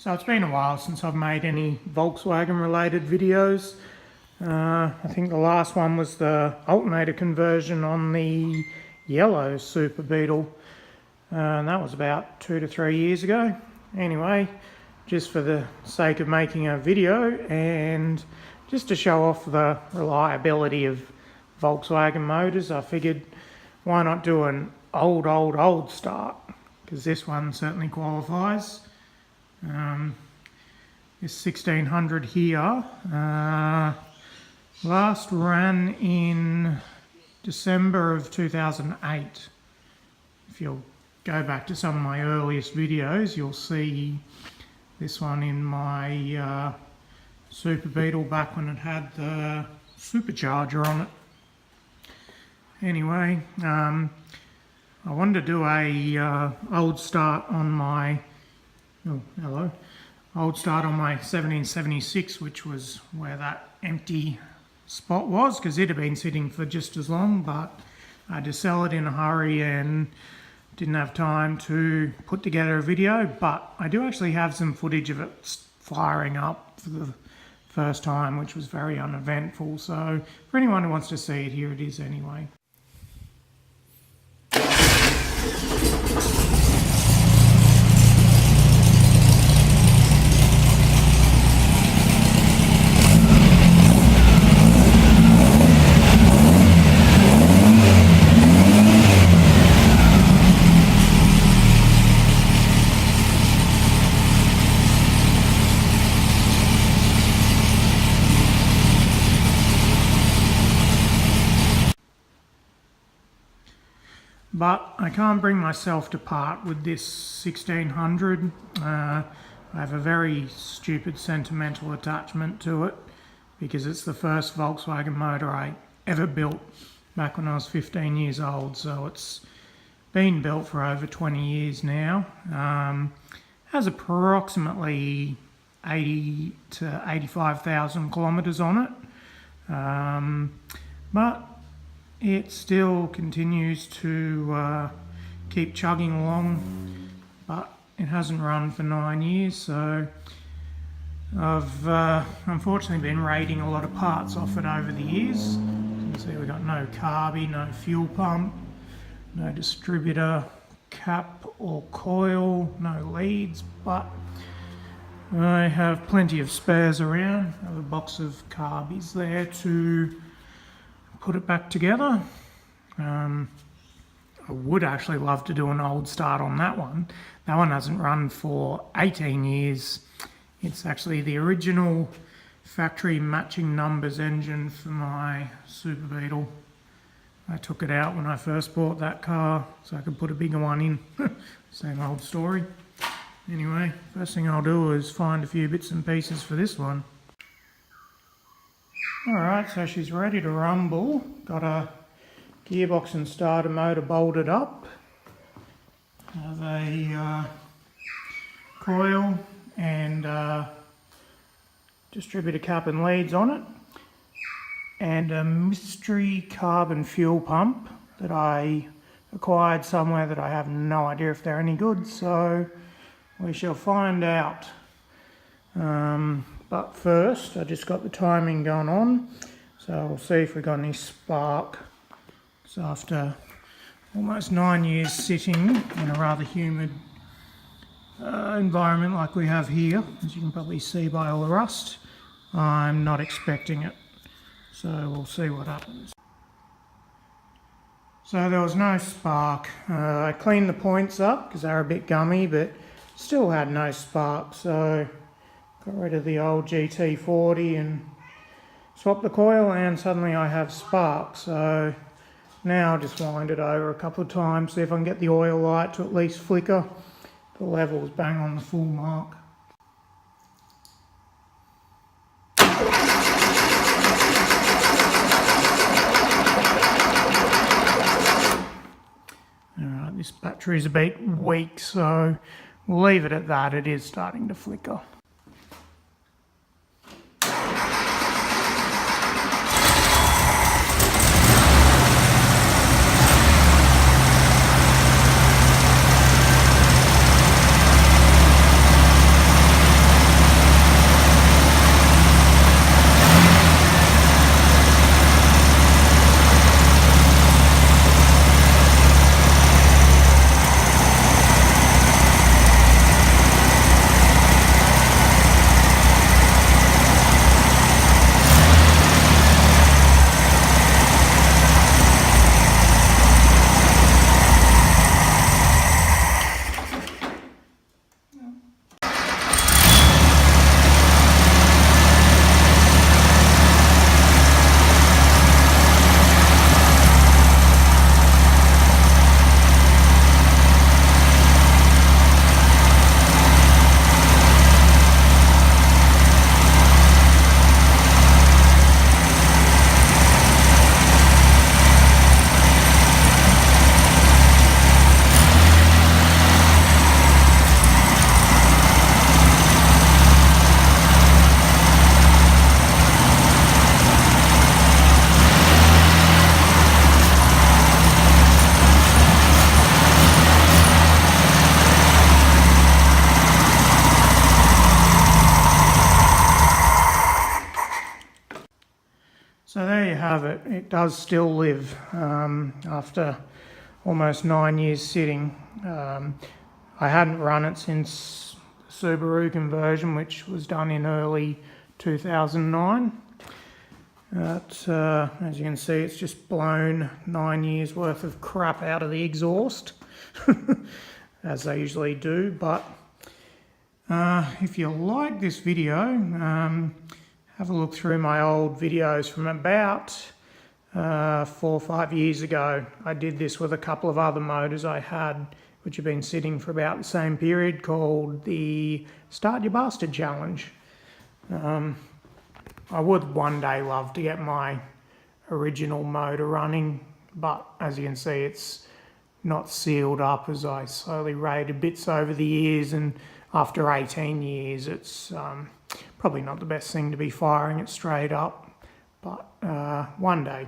So it's been a while since I've made any Volkswagen related videos. I think the last one was the alternator conversion on the yellow Super Beetle. And that was about 2 to 3 years ago. Anyway, just for the sake of making a video and just to show off the reliability of Volkswagen motors, I figured why not do an old start, because this one certainly qualifies. This 1600 here last ran in December of 2008. If you'll go back to some of my earliest videos, you'll see this one in my Super Beetle back when it had the supercharger on it. Anyway, I wanted to do a old start on my old start on my 1776, which was where that empty spot was, because it had been sitting for just as long, but I had to sell it in a hurry and didn't have time to put together a video. But I do actually have some footage of it firing up for the first time, which was very uneventful. So for anyone who wants to see it, here it is anyway. But I can't bring myself to part with this 1600. I have a very stupid sentimental attachment to it because it's the first Volkswagen motor I ever built back when I was 15 years old. So it's been built for over 20 years now. Has approximately 80 to 85,000 kilometers on it. But it still continues to keep chugging along, but it hasn't run for 9 years, so I've unfortunately been raiding a lot of parts off it over the years. You can see we've got no carby, no fuel pump, no distributor cap or coil, no leads, but I have plenty of spares around. I have a box of carbies there to put it back together. I would actually love to do an old start on that one. That one hasn't run for 18 years. It's actually the original factory matching numbers engine for my Super Beetle. I took it out when I first bought that car so I could put a bigger one in. Same old story. Anyway, first thing I'll do is find a few bits and pieces for this one. Alright, so she's ready to rumble. Got a gearbox and starter motor bolted up. Have a coil and distributor cap and leads on it. And a mystery carbon fuel pump that I acquired somewhere that I have no idea if they're any good, so we shall find out. But first, I just got the timing going on, so we'll see if we've got any spark. So after almost 9 years sitting in a rather humid environment like we have here, as you can probably see by all the rust, I'm not expecting it. So we'll see what happens. So there was no spark. I cleaned the points up because they were a bit gummy, but still had no spark. So got rid of the old GT40 and swapped the coil, and suddenly I have spark. So now I'll just wind it over a couple of times, see if I can get the oil light to at least flicker. The level's bang on the full mark. Alright, this battery's a bit weak, so we'll leave it at that. It is starting to flicker. it does still live after almost 9 years sitting. I hadn't run it since the Subaru conversion, which was done in early 2009. But as you can see, it's just blown 9 years worth of crap out of the exhaust, as they usually do. But if you like this video, have a look through my old videos from about 4 or 5 years ago. I did this with a couple of other motors I had, which have been sitting for about the same period, called the Start Your Bastard Challenge. I would one day love to get my original motor running, but as you can see, it's not sealed up, as I slowly raided bits over the years, and after 18 years it's probably not the best thing to be firing it straight up, but one day.